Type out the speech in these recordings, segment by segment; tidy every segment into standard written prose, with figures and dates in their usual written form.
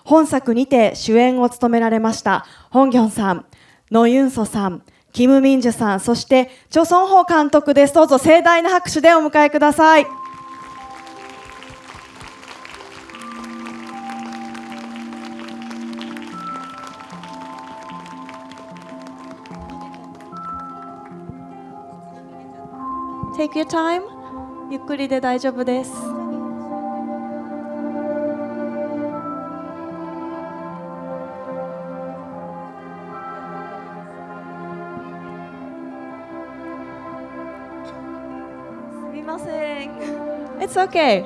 本作にて主演を務められましたホンギョンさん、ノ・ユンソさん、キム・ミンジュさん、そしてチョ・ソンホ監督です。どうぞ盛大な拍手でお迎えください。Take your time。ゆっくりで大丈夫です。すみません。It's okay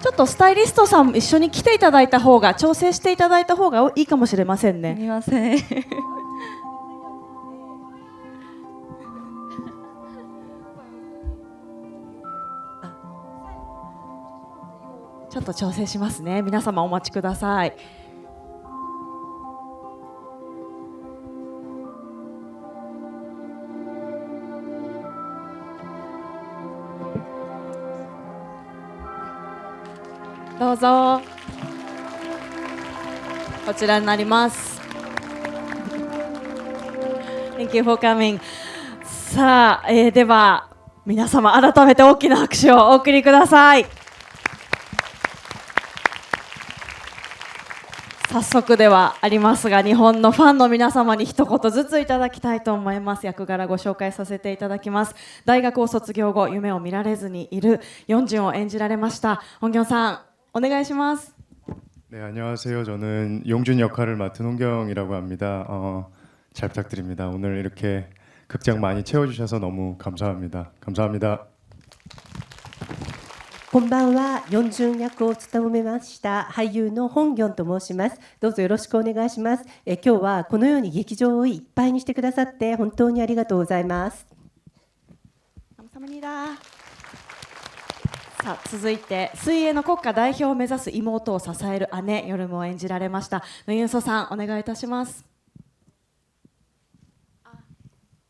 ちょっとスタイリストさん一緒に来ていただいた方が、調整していただいた方がいいかもしれませんね。すみませんちょっと調整しますね。皆様お待ちください。どうぞ。こちらになります。Thank you for coming。さあ、では皆様改めて大きな拍手をお送りください。早速ではありますが、日本のファンの皆様に一言ずついただきたいと思います。役柄ご紹介させていただきます。大学を卒業後、夢を見られずにいるヨンジュンを演じられましたホンギョンさん、お願いします。네, 안녕하세요. 저는 용준 역할을 맡은 홍경이라고 합니다. 잘 부탁드립니다. 오늘 이렇게 극장 많이 채워주셔서 너무 감사합니다. 감사합니다. こんばんは、ヨンジュン役を務めました俳優のホンギョンと申します。どうぞよろしくお願いします。今日はこのように劇場をいっぱいにしてくださって本当にありがとうございます。さあ、続いて水泳の国家代表を目指す妹を支える姉ヨルムを演じられましたノ・ユンソさん、お願いいたします。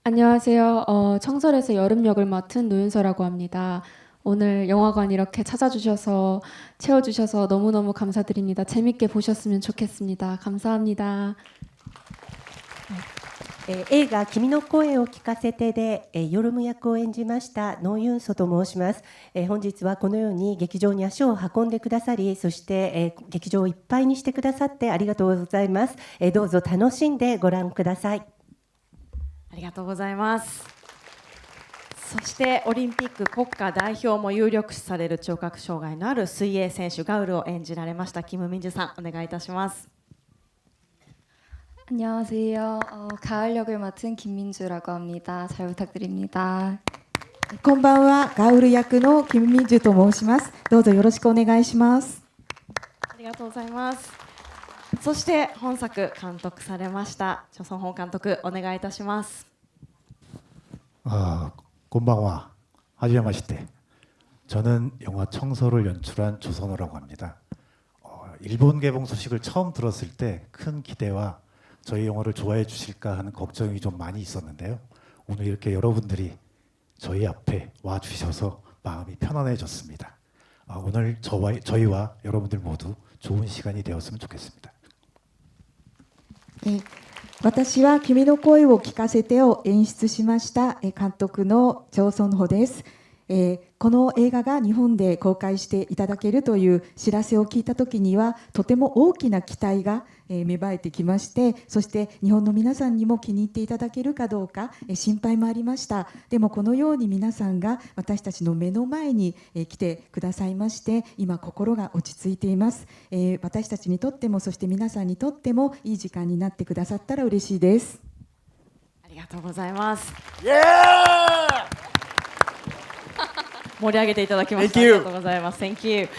안녕하세요. 청설에서 여름 역을 맡은 노윤서라고 합니다. 오늘 영화관 이렇게 찾아주셔서 채워주셔서 너무너무 감사드립니다. 재밌게 보셨으면 좋겠습니다. 감사합니다. 映画「君の声を聞かせて」でヨルム役を演じましたノ・ユンソと申します。本日はこのように劇場に足を運んでくださり、そして劇場をいっぱいにしてくださってありがとうございます。どうぞ楽しんでご覧ください。ありがとうございます。そしてオリンピック国家代表も有力視される聴覚障害のある水泳選手ガウルを演じられましたキム・ミンジュさん、お願いいたします。 안녕하세요. 가을 역을 맡은 김민주라고 합니다. 잘 부탁드립니다. こんばんは、ガウル役のキム・ミンジュと申します。どうぞよろしくお願いします。ありがとうございます。そして本作監督されましたチョ・ソンホン監督、お願いいたします。 곤방와 하지마시테. 저는 영화 청서를 연출한 조선호라고 합니다. 일본 개봉 소식을 처음 들었을 때 큰 기대와 저희 영화를 좋아해 주실까 하는 걱정이 좀 많이 있었는데요. 오늘 이렇게 여러분들이 저희 앞에 와 주셔서 마음이 편안해졌습니다. 오늘 저희와 여러분들 모두 좋은 시간이 되었으면 좋겠습니다. 私は君の声を聞かせてを演出しました監督のチョ・ソンホです。この映画が日本で公開していただけるという知らせを聞いたときにはとても大きな期待が芽生えてきまして、そして日本の皆さんにも気に入っていただけるかどうか心配もありました。でもこのように皆さんが私たちの目の前に来てくださいまして、今心が落ち着いています。私たちにとっても、そして皆さんにとってもいい時間になってくださったら嬉しいです。ありがとうございます。盛り上げていただきましてありがとうございます。Thank you。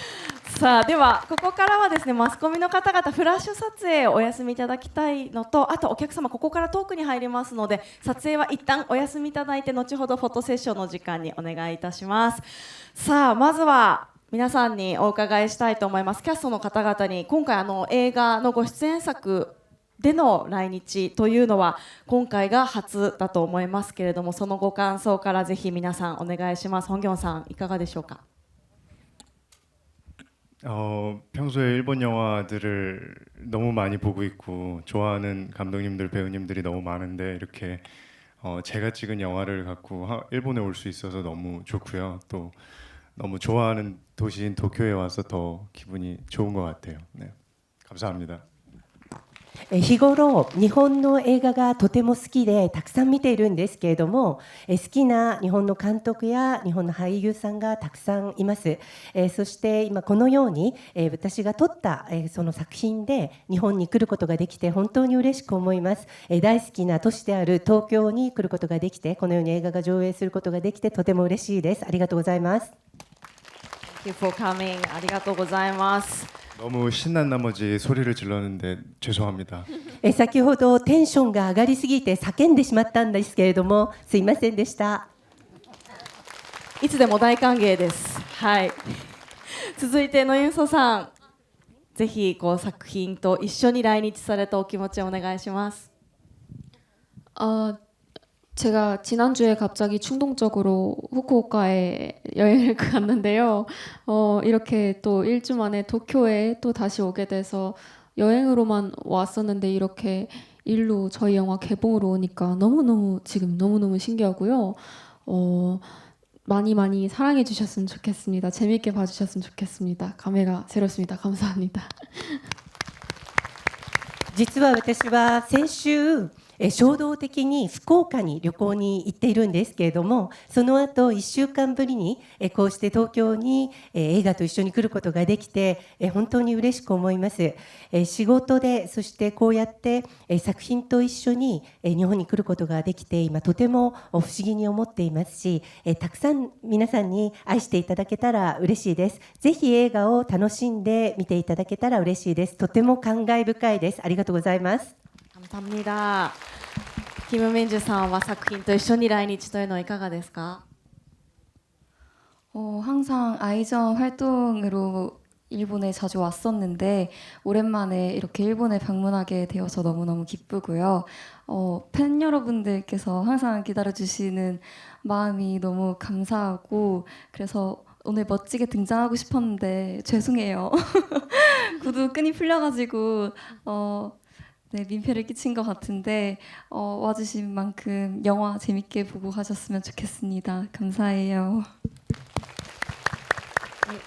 さあ、ではここからはですね、マスコミの方々フラッシュ撮影をお休みいただきたいのと、あとお客様ここからトークに入りますので、撮影は一旦お休みいただいて、後ほどフォトセッションの時間にお願いいたします。さあ、まずは皆さんにお伺いしたいと思います。キャストの方々に今回映画のご出演作での来日というのは今回が初だと思いますけれども、そのご感想からぜひ皆さんお願いします。ホンギョンさん、いかがでしょうか。 평소에 일본 영화들을 너무 많이 보고 있고 좋아하는 감독님들, 배우님들이 너무 많은데 이렇게 제가 찍은 영화를 갖고 일본에 올 수 있어서 너무 좋고요. 또 너무 좋아하는 도시인 도쿄에 와서 더 기분이 좋은 것 같아요. 네, 감사합니다. 日頃日本の映画がとても好きでたくさん見ているんですけれども、好きな日本の監督や日本の俳優さんがたくさんいます。そして今このように私が撮ったその作品で日本に来ることができて本当に嬉しく思います。大好きな都市である東京に来ることができて、このように映画が上映することができてとても嬉しいです。ありがとうございます。 Thank you for coming. ありがとうございます。 너무 신난 나머지 소리를 질렀는데 죄송합니다. 先ほどテンションが上がりすぎて叫んでしまったんですけれども、すいませんでした。いつでも大歓迎です。はい。続いてのユンソさん、ぜひこう作品と一緒に来日されたお気持ちをお願いします。 제가 지난주에 갑자기 충동적으로 후쿠오카에 여행을 갔는데요. 이렇게 또 일주 만에 도쿄에 또 다시 오게 돼서 여행으로만 왔었는데 이렇게 일로 저희 영화 개봉으로 오니까 지금 너무너무 신기하고요. 많이 사랑해 주셨으면 좋겠습니다. 재밌게 봐주셨으면 좋겠습니다. 감회가 새롭습니다. 감사합니다. 実は私は先週衝動的に福岡に旅行に行っているんですけれども、その後1週間ぶりにこうして東京に映画と一緒に来ることができて本当に嬉しく思います。仕事で、そしてこうやって作品と一緒に日本に来ることができて今とても不思議に思っていますし、たくさん皆さんに愛していただけたら嬉しいです。ぜひ映画を楽しんで見ていただけたら嬉しいです。とても感慨深いです。ありがとうございます。 감사합니다. 김민주さんは作品と一緒に来日というのはいかがですか? 항상 아이전 활동으로 일본에 자주 왔었는데 오랜만에 이렇게 일본에 방문하게 되어서 너무너무 기쁘고요. 팬 여러분들께서 항상 기다려주시는 마음이 너무 감사하고, 그래서 오늘 멋지게 등장하고 싶었는데 죄송해요. 구두 끈이 풀려가지고 네, 민폐를 끼친 것 같은데 와주신 만큼 영화 재밌게 보고 가셨으면 좋겠습니다. 감사해요.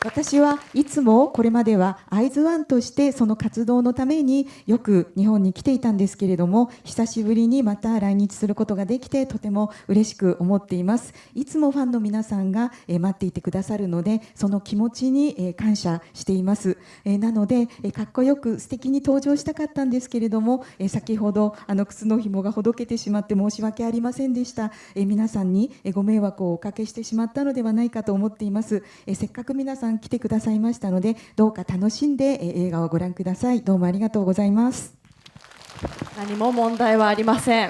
私はいつもこれまではアイズワンとしてその活動のためによく日本に来ていたんですけれども、久しぶりにまた来日することができてとても嬉しく思っています。いつもファンの皆さんが待っていてくださるので、その気持ちに感謝しています。なのでかっこよく素敵に登場したかったんですけれども、先ほど靴の紐がほどけてしまって申し訳ありませんでした。皆さんにご迷惑をおかけしてしまったのではないかと思っています。せっかく皆さん来てくださいましたので、どうか楽しんで映画をご覧ください。どうもありがとうございます。何も問題はありません。